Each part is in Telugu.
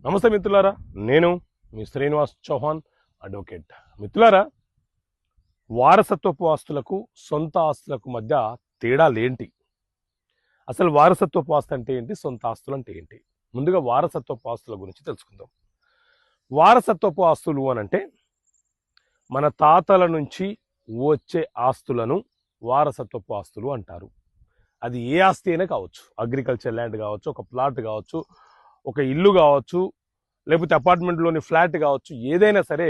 నమస్తే మిత్రులారా, నేను మీ శ్రీనివాస్ చౌహాన్ అడ్వకేట్. మిత్రులారా, వారసత్వపు ఆస్తులకు సొంత ఆస్తులకు మధ్య తేడాలేంటి? అసలు వారసత్వపు ఆస్తి అంటే ఏంటి, సొంత ఆస్తులు అంటే ఏంటి? ముందుగా వారసత్వపు ఆస్తుల గురించి తెలుసుకుందాం. వారసత్వపు ఆస్తులు అనంటే మన తాతల నుంచి వచ్చే ఆస్తులను వారసత్వపు ఆస్తులు అంటారు. అది ఏ ఆస్తి అయినా కావచ్చు, అగ్రికల్చర్ ల్యాండ్ కావచ్చు, ఒక ప్లాట్ కావచ్చు, ఒక ఇల్లు కావచ్చు, లేకపోతే అపార్ట్మెంట్లోని ఫ్లాట్ కావచ్చు, ఏదైనా సరే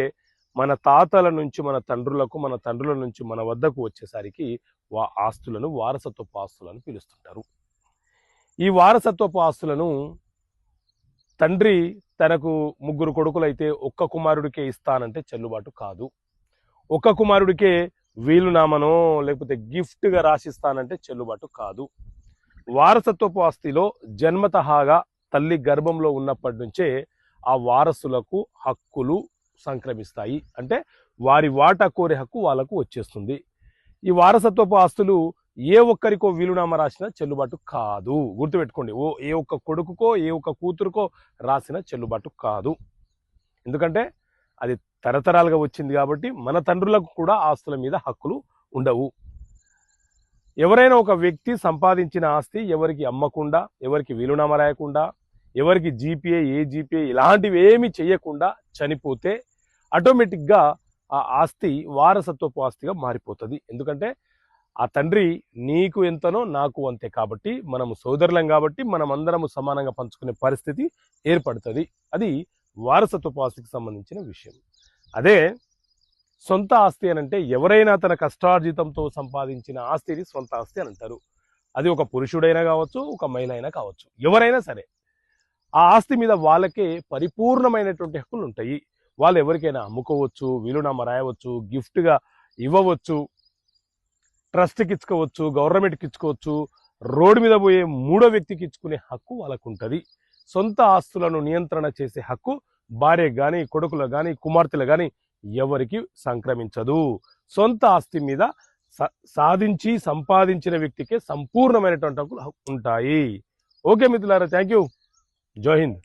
మన తాతల నుంచి మన తండ్రులకు, మన తండ్రుల నుంచి మన వద్దకు వచ్చేసరికి ఆస్తులను వారసత్వపు ఆస్తులను పిలుస్తుంటారు. ఈ వారసత్వపు ఆస్తులను తండ్రి తనకు ముగ్గురు కొడుకులైతే ఒక్క కుమారుడికే ఇస్తానంటే చెల్లుబాటు కాదు. ఒక్క కుమారుడికే వీలునామనో లేకపోతే గిఫ్ట్గా రాసిస్తానంటే చెల్లుబాటు కాదు. వారసత్వపు ఆస్తిలో జన్మతహాగా తల్లి గర్భంలో ఉన్నప్పటి నుంచే ఆ వారసులకు హక్కులు సంక్రమిస్తాయి. అంటే వారి వాటా కోరే హక్కు వాళ్ళకు వచ్చేస్తుంది. ఈ వారసత్వపు ఆస్తులు ఏ ఒక్కరికో వీలునామా రాసినా చెల్లుబాటు కాదు. గుర్తుపెట్టుకోండి, ఏ ఒక్క కొడుకుకో ఏ ఒక్క కూతురుకో రాసిన చెల్లుబాటు కాదు. ఎందుకంటే అది తరతరాలుగా వచ్చింది కాబట్టి మన తండ్రులకు కూడా ఆస్తుల మీద హక్కులు ఉండవు. ఎవరైనా ఒక వ్యక్తి సంపాదించిన ఆస్తి ఎవరికి అమ్మకుండా, ఎవరికి వీలునామా రాయకుండా, ఎవరికి జీపీఏ ఏజీపీఏ ఇలాంటివి ఏమి చేయకుండా చనిపోతే ఆటోమేటిక్గా ఆ ఆస్తి వారసత్వపు ఆస్తిగా మారిపోతుంది. ఎందుకంటే ఆ తండ్రి నీకు ఎంతనో నాకు అంతే కాబట్టి, మనము సోదరులం కాబట్టి మనం అందరము సమానంగా పంచుకునే పరిస్థితి ఏర్పడుతుంది. అది వారసత్వపు ఆస్తికి సంబంధించిన విషయం. అదే సొంత ఆస్తి అని అంటే ఎవరైనా తన కష్టార్జితంతో సంపాదించిన ఆస్తిని సొంత ఆస్తి అని అంటారు. అది ఒక పురుషుడైనా కావచ్చు, ఒక మహిళ అయినా కావచ్చు, ఎవరైనా సరే ఆ ఆస్తి మీద వాళ్ళకే పరిపూర్ణమైనటువంటి హక్కులు ఉంటాయి. వాళ్ళు ఎవరికైనా అమ్ముకోవచ్చు, వీలునామా రాయవచ్చు, గిఫ్ట్గా ఇవ్వవచ్చు, ట్రస్ట్కి ఇచ్చుకోవచ్చు, గవర్నమెంట్కి ఇచ్చుకోవచ్చు, రోడ్డు మీద పోయే మూడో వ్యక్తికి ఇచ్చుకునే హక్కు వాళ్ళకు ఉంటుంది. సొంత ఆస్తులను నియంత్రణ చేసే హక్కు భార్యకు కానీ, కొడుకులకు కానీ, కుమార్తెలు కానీ ఎవరికి సంక్రమించదు. సొంత ఆస్తి మీద సాధించి సంపాదించిన వ్యక్తికే సంపూర్ణమైనటువంటి హక్కులు ఉంటాయి. ఓకే మిత్రులారా, థ్యాంక్ యూ. జై హింద్.